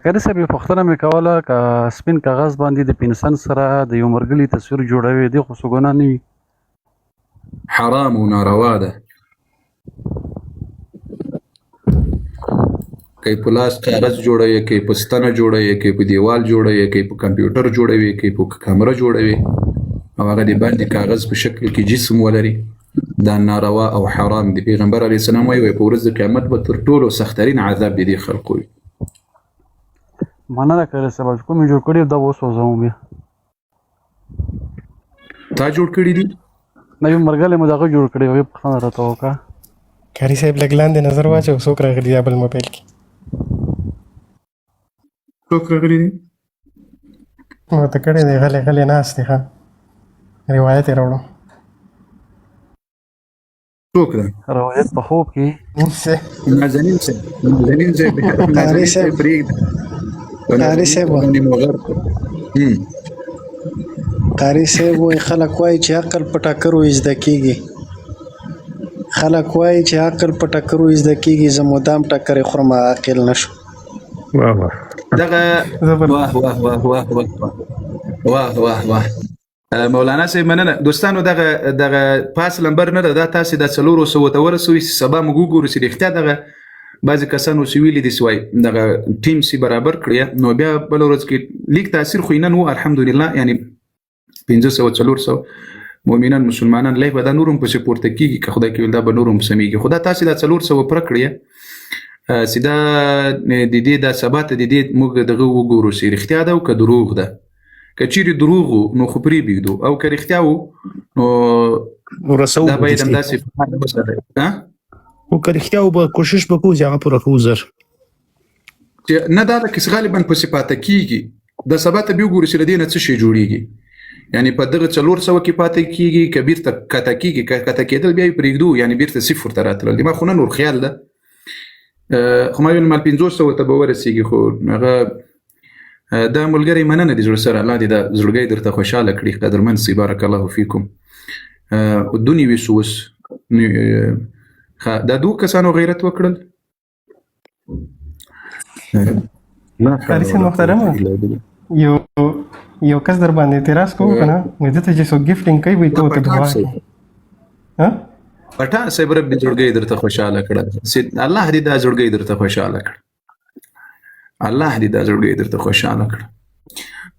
قاري صاحب یوه پوښتنه مې کوله که سپین کاغذ باندې د پنسل سره د یو مرګلي تصویر جوړوي دې خو څه ګناه نه وي. حرام وناروا ده. که په لاس کاغذ جوړوي، که په ستنه جوړوي، که په دیوال جوړوي، که په کمپیوټر جوړوي، که په کامره جوړوي او هغه د باندې کاغذ په شکل کې جسم ولري، دا ناروا او حرام دي. پیغمبر علیه السلام وایي په ورځ د قیامت به تر ټولو سخترین عذاب دي خلقو وي. مننه قاري صاحب، چې کوم یې جوړ کړي دا وسوځوم بیا. تا جوړ کړي دي؟ نه یو مرګلی مو دغه جوړ کړی و، یې پوښتنه راته وکړه. قاري صاحب لږ لاندې نظر واچو، څوک راغلي یا بل موبایل کې؟ څوک راغلي دي؟ ما ته کړی دی، غلی غلی ناست دی. ښه روایت یې راوړم. څوک ده؟ روایت په خوب کې نازنین صاحب. نازنین صاحب قاري صاحب پرېږده. قاري صاحب قاري صاحب وایي خلک وایي چې عقل په ټکرو زده کېږي. خلک وایي چې عقل په ټکرو زده کېږي، زه مدام ټکرې خورم عاقل نه شو. واه واه دغه واه واه واه واه واه واه واه مولانا صاحب مننه. دوستانو دغه پاس لمبر نه ده، دا تاسې د 400 ته ورسوي چې سبا موږ وګورو چې رښتیا دغه بعضې کسانو چې ویلي دي سوای دغه ټیم سي برابر کړی، نو بیا بله ورځ کې لیک تاثیر خو یې نن و الحمدلله، یعنی 500 400 مؤمنان مسلمانان لای به دا نور هم پسې پورته کېږي، که خدای کوي دا به نور هم سمیږي. خو دا تاسې دا 400 پوره کړی چې دا د دې دا سبا ته د دې موږ دغه وګورو چې رښتیا ده او که دروغ ده. که چیرې دروغ و نو خو پرېږدو، او که رښتیا و نو دا باید همداسې او که رښتیا و به کوشش وکړو چې هغه پوره کړو زر. نه دا د کس غالبا پسې پاته کېږي، د سبا ته بیا وګورو چې له دې نه څه شی جوړېږي. یعنی په دغه 400 کې پاته کېږي که بیرته کته کېږي، که کته کېدل بیا یې پرېږدو، یعنی بیرته صفر ته راتلل. ما خو نه نور خیال ده، خو ما ویل مال 500 ته به ورسېږي. خو هغه دا ملګری مننه دي زړه سره، الله دې دا زړګی درته خوشحاله کړي. قدرمن سي بارک الله فیکم. دونی وسوس دا دوه کسانو غیرت وکړل. قاري صاحب محترم، یو کس در باندې اعتراض کوو که نه، وایي دته چې څوک ګفټینګ کوي وایي ته ورته دعا کوي. پټان صاحب رب دې زړګی درته خوشحاله کړه، الله دې دا زړګی درته خوشحاله کړه، الله دې دا زړګی درته خوشحاله کړه.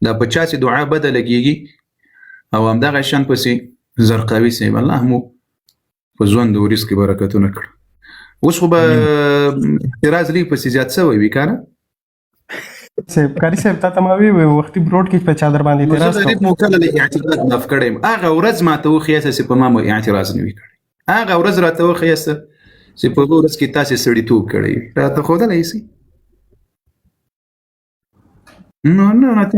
دا په چا چې دعا بده لګېږي او همدغه شان پسې زرقاوي صاحب الله مو په ژوند او رزق کې برکتونه کړه. اوس خو به اعتراض لږ پسې زیات شوی وي که نه صاحب؟ قاري صاحب تا ته ما وختي بروډ کې په چا در باندې اعتراض کوم؟ زه مو کله اعتراض معاف کړی یم، هغه ورځ ماته وښیاسته چې په ما مو اعتراض نه وي کړی، هغه ورځ راته وښیاسته چې په هغه ورځ کې تاسې سړیتوب کړی وي، راته ښودلی شي؟ نو نه راته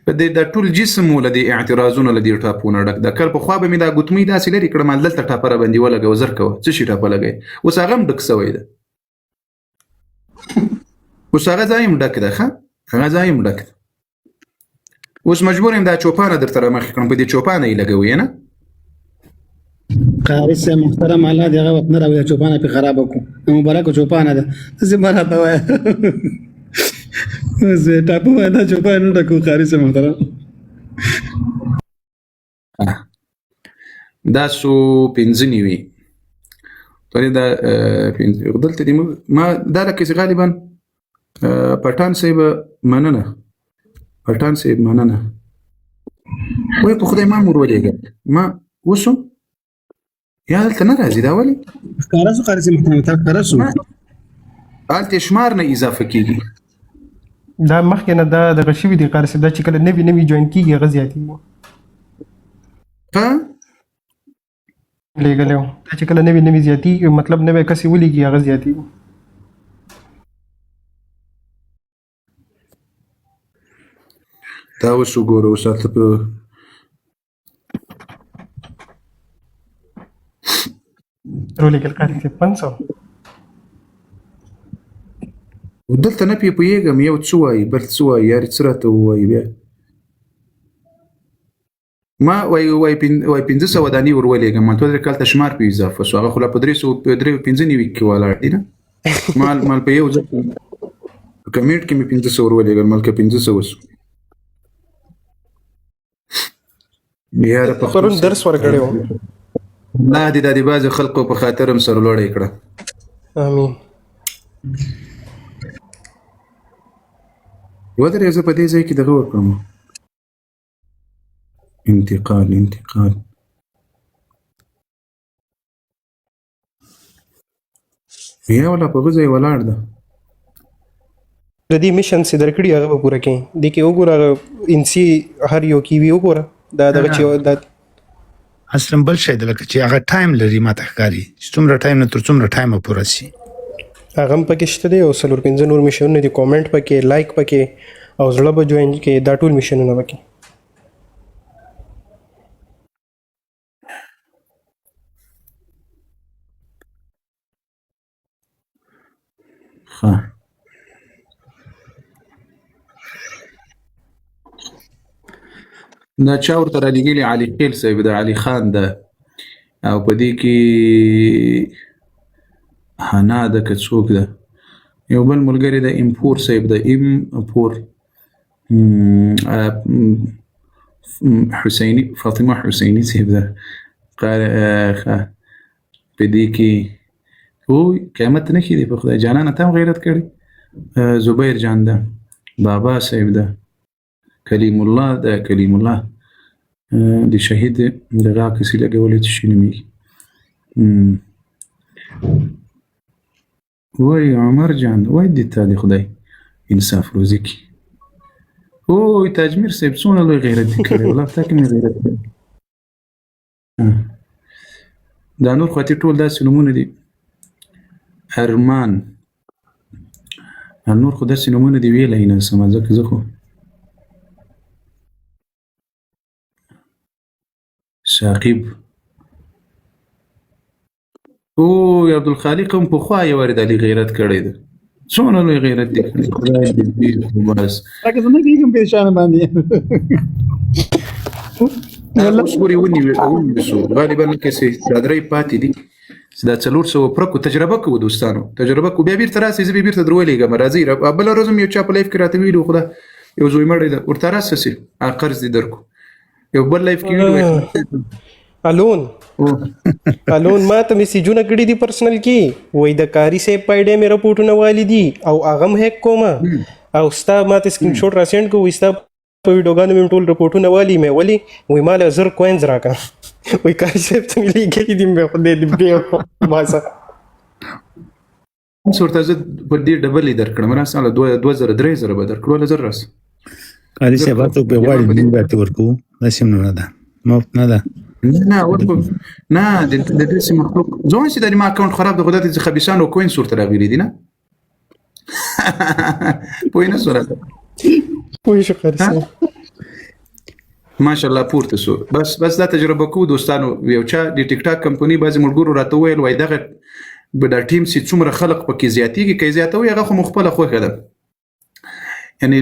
په دې دا ټول جسم له دې اعتراضونو له دې ټاپونه ډک ده. کله پخوا به مې دا ګوتمۍ داسې لرې کړم دلته ټاپه راباندې ولګوه، زر کوه څه شي ټاپه لګوې، اوس هغه هم ډک سوی ده، اوس هغه ځای هم ډک ده، ښه هغه ځای هم ډک ده. اوس مجبور یم دا چوپانه درته رامخې کړم، په دې چوپانه یې لګوې نه. قاري صاحب محترم، الله دې هغه وخت نه راوړي چوپانه پې خرابه کړو، مبارکه چوپانه ده. داسې مه راته وایه زه ټاپه وایه دا چوپانه نه ډکو. قاري صاحب محترم دا سو 95 طالع دا دلته دي ما دا لکه چې غالبا پټان صاحب مننه، پټان صاحب مننه. وای په خدای ما مور ولېږه ما وسو یا هلته نه راځي دا ولې ښکاره شو. قاري صاحب محترم تا ښکاره شو، هلته شمار نه اضافه کېږي. دا مخکې نه دا دغه شوي دي قاري صاحب، دا چې کله نوي جوین کېږي هغه زیاتېږي. ها لېږلی و دا چې کله نوي زیاتېږي، مطلب نوی کس یې ولیږي هغه زیاتېږي. دا اوس وګوره، اوس هلته په رولېږل قاري صاحب 500 دلته نه پوهېږم یو څه وایي بل څه وایي، یارې څه راته ووایي بیا. ما وای 500 دانی ور ولېږم، ما ته کالته شمار په اضافه شو، هغه خو لا په 395 کې ولاړ دی نه. مال په یو ځل کمنټ کې مې 1500 ورولېږل ملکه 1500 وسو بیا په پرون درس ورکړی و لا دې د بعض خلکو په خاطر هم سر لوړی کړه امين ودرې زه په دې ځای کې دغه وکړم انتقال بیا ولا په غځای ولاړ ده د دې میشن سي درکړي هغه به پوره کړي د کې وګوره انسي هر یو کې وی وګوره دا دغه چې دا اصلا بل شي د لکه چې هغه ټایم لري ماته ښکاري چې څومره ټایم نه تر څومره ټایم پوره شي هغه هم پکې شته دی او څلور پنځه نور میشنونه دي کومنټ پکې لایک پکې او زړه به جوین کې دا ټول میشنونه پکې ها دا چا ورته رالیږلي علي خیل صاحب د علي خان ده او په دې کې حنا ده که څوک ده یو بل ملګری د امپور صاحب د امپور حسیني فاطمه حسیني صاحب ده په دې کې وای قیامت نه کېدی په خدای جانانه ته هم غیرت کړی زبیر جان ده بابا صاحب ده کلیم الله ده کلیم الله د شهید دغه کسی لګولې چې شي نومېږي وای عمر جان وای دې ته د خدای انصاف روزي کړي وای تاجمیر صاحب څونه لوی غیرت دې کړی والله تا کې مې غیرت کړی دا نور خو ټول داسې نومونه دي ارمان نور خو داسې نومونه دي ویلی نه سمه ځکه زه خو شاقب او عبدالخالق هم پخوا یو وارې د علي غیرت کړی ده څومره لوی غیرت دی کړی خدای دې بس لکه زه نه کېږم پېشانه باندې اوس پورې ونیسو غالبا کسې دا درې پاتې دي دا 400 پرکو تجربه کوو دوستانو تجربه کو بیا بیرته راسي زه بیرته درولېږم راځي بل ورځ هم یو چا په لایف کې راته ویلو خدا یو زوی مړی ده ورته راسي قرض دې درکو یو بل لایف کې ویلو الون ما ته میسیجونه کړي دي پرسنل کې وای د کاری سه پایډه مې رپورټونه والی دي او هغه هم هک کوم او ستا ماته سکرین شاټ را سند کو وستا په ویډیوګانو مې ټول رپورټونه والی مې ولی وای مال زر کوینز راکا وای کاری سه ته ملي کې دي مې خو دې به واسه صورت زه په دې ډبل درکړم راساله 2000 3000 به درکړو له زر راس کاری سه به ته په وړي نیمه ورکو نسیم نه ده مفت نه ده نه ورکو نه د دې مخلوق ځون چې د ما اکاونټ خراب د غدات چې خبيسانو کوین صورت راغلي دي نه پوینه صورت پوه شو کاری سه ماشاءالله پورته سو بس دا تجربه کو دوستانو یو چا د ټیک ټاک کمپنی بعضی ملګرو راته ویل وای دغه به د ټیم سي څومره خلق پکې زیاتیږي کې زیاتوي هغه خو مخبله خوخه ده یعنی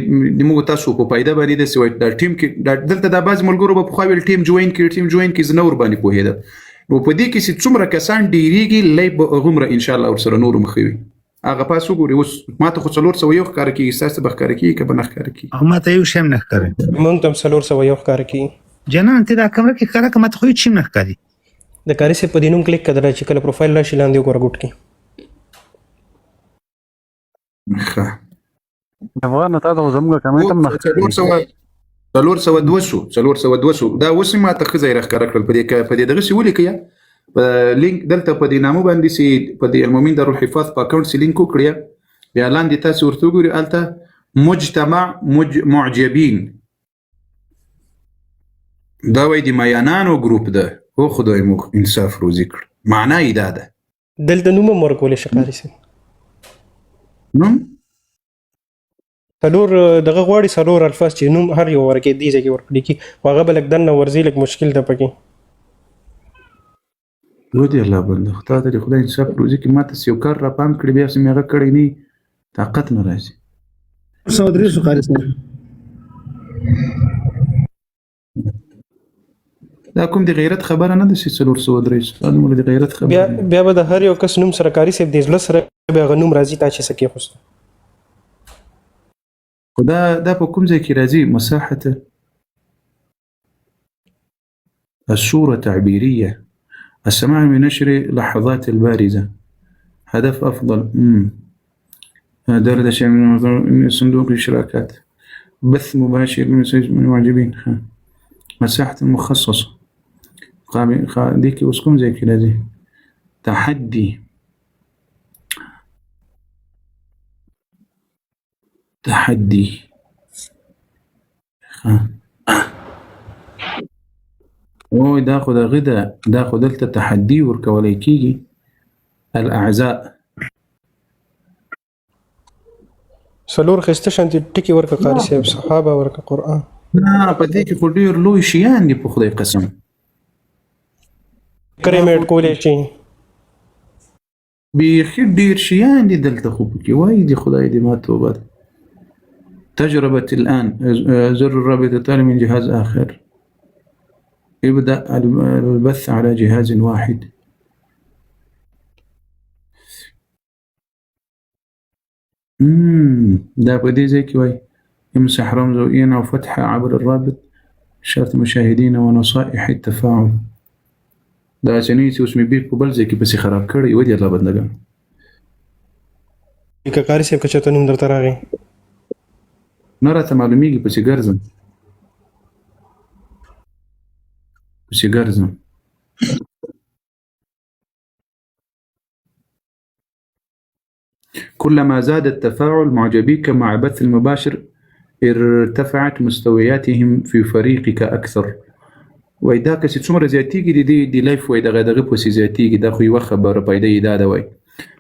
موږ تاسو په پیدا باندې د سوي د ټیم کې دلته د بعض ملګرو په خو ویل ټیم جوین کې زنور باندې پوهیده نو په دې کې چې څومره کسان ډیریږي لای به غمره ان شاء الله ورسره نور مخوي هغه پاسو ګوري اوس ماته خو 400 یو ښکار کې احساس به ښکار کې کبه نه ښکار کې هغه ماته یو شیم نه ښکاري مونږ تم 400 یو ښکار کې جنان ته دا کمره کې ښکار کما ته خو هیڅ نه ښکاري د کاری سه په دینوم کلیک کړه چې کله پروفایل راشي لاندې وګوره ګټ کې ښه افغان ته دا زموږ کمنټ هم نه 400 دا اوس ما ته خزای راخ کړل په دې دغه سی ولي کیا په لینک دلته په دې نامو باندې سي په دې المؤمن دارالحفاظ په اکاونټ سي لینک وکړیا بیا لاندې تاسو ورته وګورئ الته مجتمع معجبین دا وای دی میانانو ګروپ ده او خدای مو انصاف روزي کړ معنا یې ده دلته نوم ورکول شي کاری سه نو سلور دغه غواړي سلور الفاظ چې نوم هر یو ورکې دی ځکه ورکړي کی هغه بلک دنه ورزي لک مشکل ده پکې نو دی الله بنده خدای دې خدای انصاف روزي کې ماته سیو کار را پام کړی بیا سم هغه کړی نه طاقت نه راځي سودري سو کاری سره دا کوم دی غیرت خبره نه ده چې 403 دا موږ دی غیرت خبره بیا به د هر یو کس نوم سره کاری سه د ځل سره بیا غنوم راځي تا چې سکه خوست خو دا په کوم ځای کې راځي؟ مساحة الصورة تعبيرية، السماع من نشر لحظات البارزة، هدف أفضل. دردشة من صندوق الاشتراكات، بث مباشر من المعجبين، مساحة مخصصة ديكي وسكم زي كده دي تحدي او دا غدا دا دلته تحدي ورکولای کیږي الاعزاء. سلور خسته شانتي ټکی ورکه قاری صاحب، صحابه ورکه قرآن. نه په دې کې خو ډېر لوی شیان دي په خدای قسم. کرېمټ کولای شي بیخي ډېر شیان دي دلته خو پکې وایي دي خدای دې ما توبه ده. تجربة الآن زر الرابط التالي من جهاز آخر، يبدأ البث على جهاز واحد. دا په دې ځای کې وایي امسح رمز وإين أو فتحة عبر الرابط شرط مشاهدين ونصائح التفاعل. دا چنې چې اوس مې بیک په بل ځای کې پسې خراب کړی و دي الله بندګان. که قاری صاحب که چېرته نوم درته راغی نه راته معلومیږي، پسې ګرځم. كلما زاد التفاعل معجبيك مع بث المباشر ارتفعت مستوياتهم في فريقك أكثر. وإذا كسي څومره زیاتیږي دي لایف وای دغه پسې زیاتیږي. دا خو یوه خبره پیدا دا ده وای.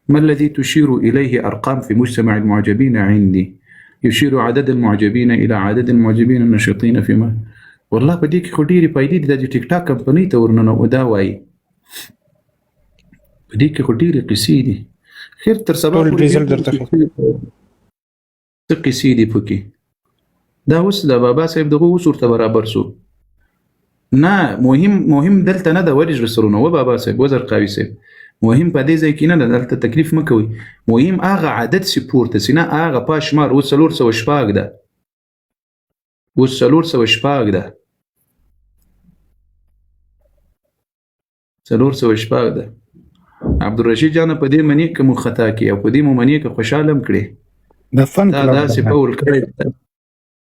ما الذي تشير إليه أرقام في مجتمع المعجبين عندي؟ يشير عدد المعجبين إلى عدد المعجبين النشطين فيما. والله په دې کې خو ډېرې پیدې دي. دا چې ټیک ټاک کمپنۍ ته ورننه دا وایي په دې کې خو ډېرې قصې دي. خیر تر سبا ټول ریزلټ درته ښي. څه قصې دي پکې؟ دا اوس د بابا صاحب دغه اوس ورته برابر سو. نه مهم دلته نه ده ولې رسرونه و بابا صاحب و زرقاوي صاحب. مهم په دې ځای کې نه ده، دلته تکلیف مه کوئ. مهم هغه عدد چې پورته سي، نه هغه پاشمار. اوس 406 ده، اوس 406 ده، 406 ده. عبدالرشید جان په دې منی که مو خطا کی او په دې مو منی که خوشاله کړي. د فن دا داسې پول کړی،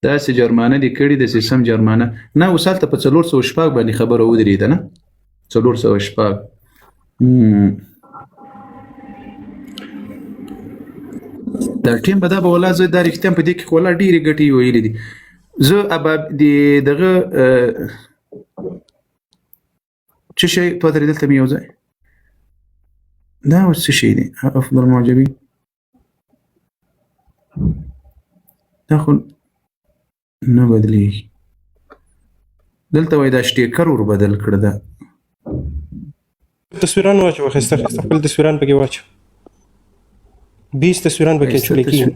داسې جرمانه دي کړي د سیستم جرمانه. نه اوس هلته په 406 باندې خبره ودرېده، نه 406. دا ټیم به دا به ولا زه دا رښتیا په دې کې خو ولا ډېرې ګټې ویلې دي. زه ابا دغه څه شی پاتې دلته مې یو ځای دا اوس څه شی دی؟ افضل معجبین دا خو نه بدلېږي. دلته وایي دا شټیکر ور بدل کړه. دا تصویران واچو، خسته خپل تصویران پکې واچو. 20 تصویران پکې چولې کېږي.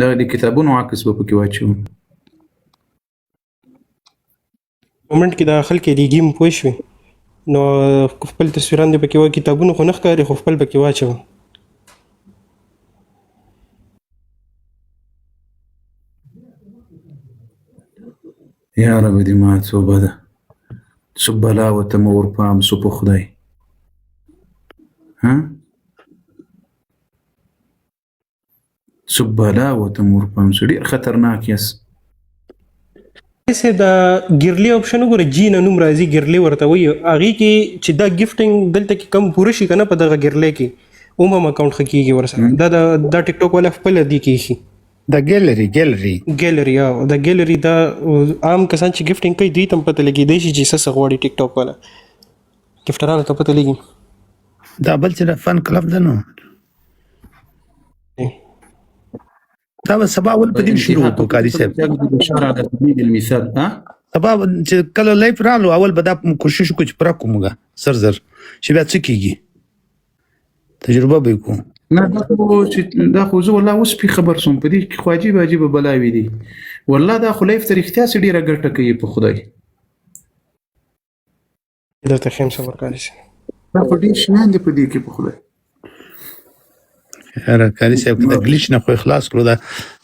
دا د کتابونو عکس به پکې واچو. مومنټ کې دا خلک دی گیم پوه شوي نو خپل تصویران دې پکې کتابونو خو نه ښکاري، خو خپل پکې واچو. یا رب دې ما توبه ده. څه بلا ورته مه ورپام سو په خدای. څه بلا ورته مه ورپام سو. ډېر خطرناک یاست. سه دا ګیرلی آپشن وګوره، جی نه نوم راځي، ګیرلی ورته وایي. هغې کې چې دا ګفټینګ دلته کې کم پوره شي که نه په دغه ګیرلی کې هم اکاونټ ښه کېږي ورسره. دا ټیک ټاک والا خپله دې کې ایښي د ګیلري د ګیلري. دا عام کسان چې ګفټینګ کوي دوی ته هم پته لګېدی شي چې څه غواړي ټیک ټاک والا. ګفټرانو ته پته لګي. دا بل چې د فن کلب ده نو دا به سبا ول په دې شروع وکړو قاري صاحب. سبا چې کله لایف رالو اول به دا کوشش وکړو چې پوره کوو موږ زر چې بیا څه کېږي تجربه به وکړو. نه دا خو زه والله اوس پې خبر سوم په دې کې خو عجیبه بلاوې دي. والله دا خو لایف ته رښتیا څه ډېره ګټه کوي په خدای. درته ښیم صبر قاري صاحب. دا په ډېر شیان دي په دې کې په خدای. یاره کاري صاحب که د ګلیچ نه خو خلاص کړو دا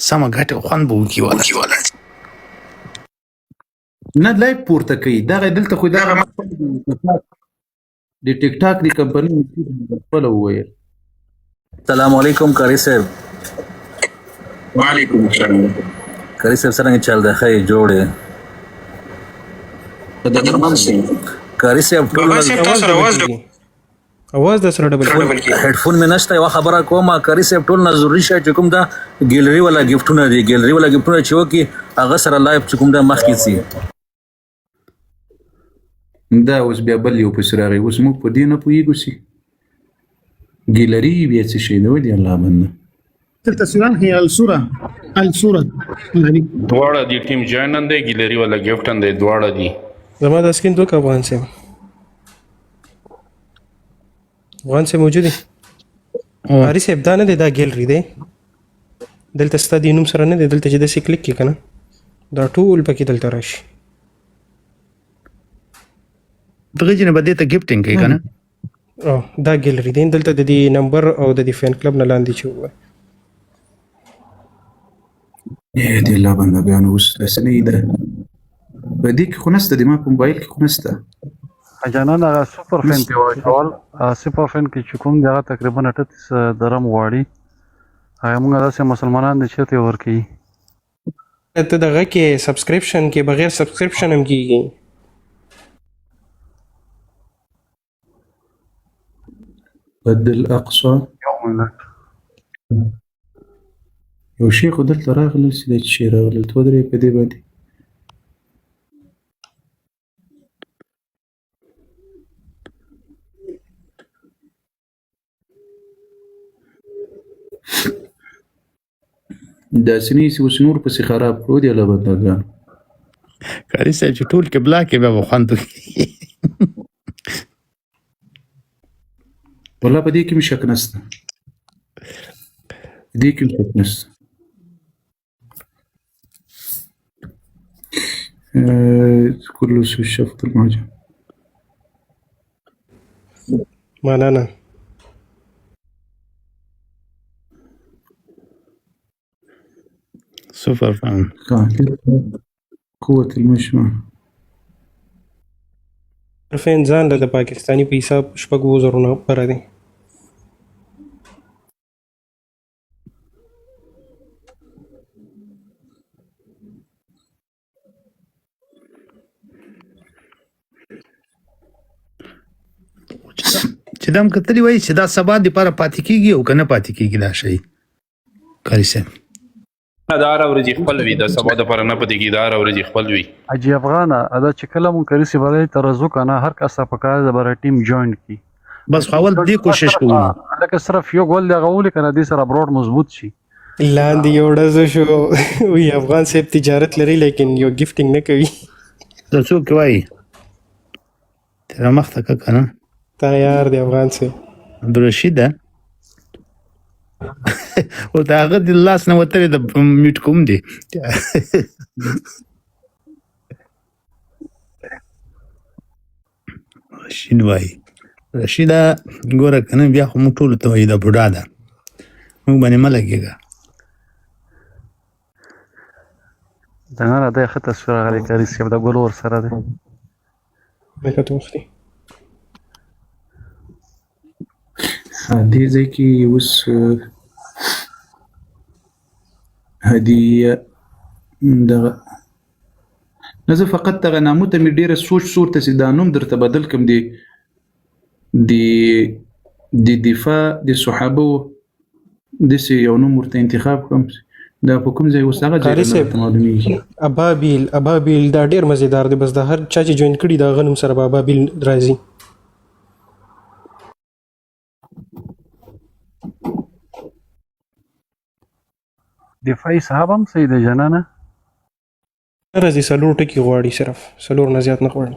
سمه ګټه خوند به وکړي والا نه لایف پورته کوي دغه دلته خو دغه د ټیک ټاک دی کمپنۍ خپل وویل. السلام علیکم قاری صاحب. وعلیکم السلام. قاری صاحب څنګه چل دی؟ ښه یې جوړ یې؟ قاری صاحب ټول اواز د سره ډبل هډفون مې نشته. یوه خبره کوم قاری صاحب ټول نه ضروري شی چې کوم دا ګیلري والا ګفټونه دي، ګیلري والا ګفټونه چې وکړي هغه سره لایف چې کوم دا مخکې ځي. دا اوس بیا بل یو پسې راغی. اوس موږ په دې نه پوهېږو چې ګیلري بیا څه شی دی ودې الله بنده. التصويران هي الصورة غريب دواړه دي ټیم جوائن نه دی ګیلري والا ګفټ نه دی دواړه دي. زما د سکین دوه افغان سیم موجود دي. قاری صاحب دا نه دی، دا ګیلري دی. دلته ستا د نوم سره نه دی، دلته چې داسې کلیک کړې که نه دا ټول پکې دلته راشي. دغه جنه به دې ته ګفټینګ کوي که نه دا ګیلري دی. دلته د دې نمبر او د دې فین کلب نه لاندې چې ووایي دې الله بندګانو اوس داسې نه ده په دې کې خو نسته د ما په موبایل کې خو نسته. جانان هغه سوپر فین په واچول سوپر فین کې چې کوم دی هغه تقریبا 38 درم غواړي. هغه موږ داسې مسلمانان دي چې ته ورکوي ته دغه کې سبسکرپشن کې بغیر سبسکرپشن هم کېږي. بدل اقصى یو شی خو دلته راغلی چې دا چې راغلی ته ودرې په دې باندې داسې نه چې اوس نور پسې خراب کړو دی الله بندګانو. کاري صاحب چې ټول قبله کې بیا به خوند وکړي. والله په دې کې مې شک نسته، په دې کې مې شک نسته. كل شيء شفت المهاجم مننه. سوپر فهم قوة المجمع فین ځان له د پاکستاني په حساب 6,000 پره دی. چې دام کتلی وایي چې دا سبا دپاره پاتې کېږي او که نه پاتې کېږي دا شی کاري صاحب دا هره ورځې خپل وي، د سبا دپاره نه پاتې کېږي، دا هره ورځې خپل وي. حاجي افغانه دا چې کله مونږ کاري صاحب علی ته رځو که نه هر کس ته پکار ده بره ټیم جوین کړي. بس خو اول دې کوشش کوو لکه صرف یو ګول دی هغه ولي که نه دې سره براډ مضبوط شي. لاندې یو ډزو شو وی افغان صاحب تجارت لري لیکن یو ګفټینګ نه کوي. دا څوک وایي تېره مخته که که نه تیار دی افغان صاحب عبدالرشید ده ورته هغه د لاس نه وتلی د میوټ کوم دی رشید وایي رشیده ګوره که نه بیا خو موږ ټولو ته وایي دا بوډا ده موږ باندې مه لګېږه. ځنګله دی ښه تصویر راغلی کاري صاحب دا ګل ورسره دی لکه ته وختي دې ځای کې اوس هدیه دغه نه زه فقط دغه نامو ته مې ډېره سوچ ته چې دا نوم درته بدل کړم د دفاع د صحابو داسې یو نوم ورته انتخاب کړم. دا په کوم ځای اوس هغه ځای نه راته معلومېږي. ابابیل دا ډېر مزېدار دی. بس د هر چا چې جوین کړي د هغه نوم سره به ابابیل راځي. دفاعي صاحب هم صحیح دی جنانه راځي 4 ټکي غواړي، صرف 4 نه زیات نه غواړي.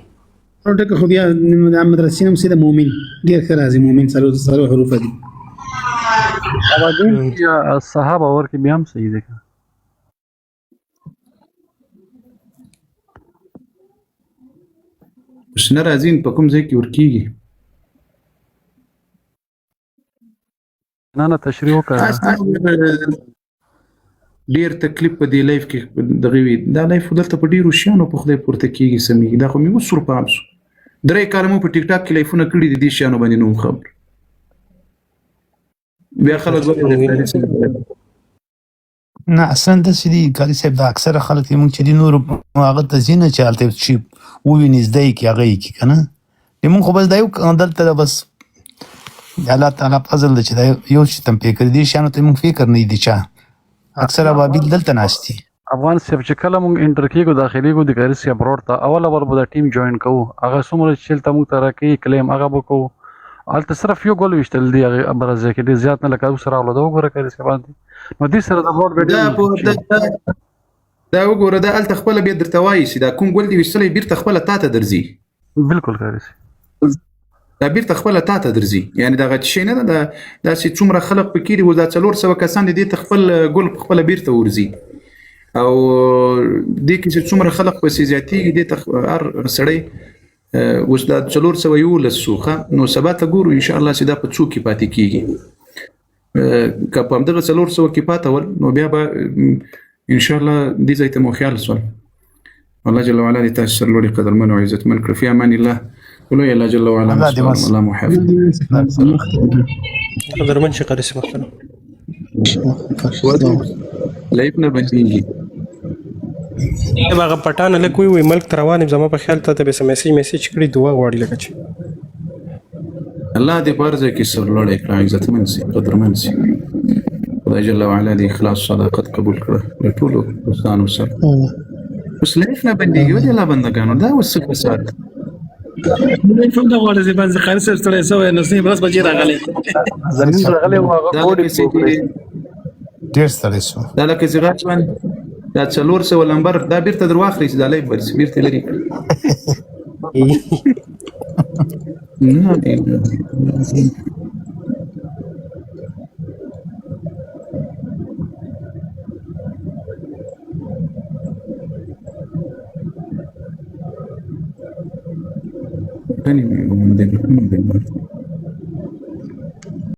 ورته خو بیا د مدرسې نوم سیده مؤمن ډېر ښه راځي. مؤمن څلور حروف دي. ابابیل صحابه ورکې بیا هم صحیح دی. اوس نه راځي په کوم ځای کې ورکېږي. نه تشریح وکړه. ډیر تکلیف په دې لایف کې دغه وی دا لایف دلته په ډیرو شیانو په خدای پورته کیږي سمي دا خو مې وسور پام شو 3 کال مو په ټیک ټاک کې لایفونه کړی دي شیانو باندې نو خبر بیا خلک نه اصلا د سړي کاري صاحب د اکثره خلک موږ چې دي نور هغه ته زینه چالته شي وویني زده کی هغه کی کنه موږ خو بس دا یو دلته بس الله تعالی فضل چې دا یو چې تم فکر دي شانو ته موږ فکر نه دي چا اکثر ابابیل دلته ناشتي افغان صاحب چې کله موږ انټر کېږو داخلي کو د کاري صاحب روډ ته اول به د ټیم جوائن کوو هغه څومره چې ته موږ ته راکې کلیم هغه به کوو هلته صرف یو ګول ویشتل دی هغه برازه کې ډېر زیات نه لکه اوس راغلو دا وګوره کاري صاحب باندې نو دې سره د روډ دا وګوره دا هلته خپله بیا درته وایي چې دا کوم ګول دې ویشتلی بیرته خپله تا ته درځي بالکل کاري صاحب دا بیرته خپله تا ته درځي یعنې دغه شی نه ده داسې څومره خلک پکې دي اوس دا 400 کسان دي دې ته خپل ګل په خپله بیرته ورځي او دې کې چې څومره خلک پسې زیاتېږي دې ته هر سړی اوس دا 411 سو نو سبا ته ګورو انشاءالله چې دا په څو کې پاتې کېږي که په همدغه 400 کې پاته ول نو بیا به انشاءالله دې ځای ته مو خیال سول الله جل وعلا دې تاسو سره لوړې قدرمن او عزتمن کړي فی امان الله قولوا الله جل وعلا الله محافظ قدرمن شي قاري صاحب لایفنا بنديږي هغه پټان له کوئی ملک تروان زما په خیال ته به میسج کړی دعا غواړي لکه چې الله دې بارزه کې سر لوړې کړه عزتمن سي قدرمن سي خدای جل وعلا دې اخلاص صداقت قبول کړه له ټولو دوستانو سره اوس لایفنا بنديږي ولې لا بندګانو دا اوس څه سات کوم دا غواړي چې باندې خالص سره سوې نو سني بس بچی راغلي زمين راغلي او هغه ډېر ستړی شو دا لکه زغات باندې دا 400 نمبر دا بیرته درواخلي چې دا لایف ورس بیرته لري Anyway,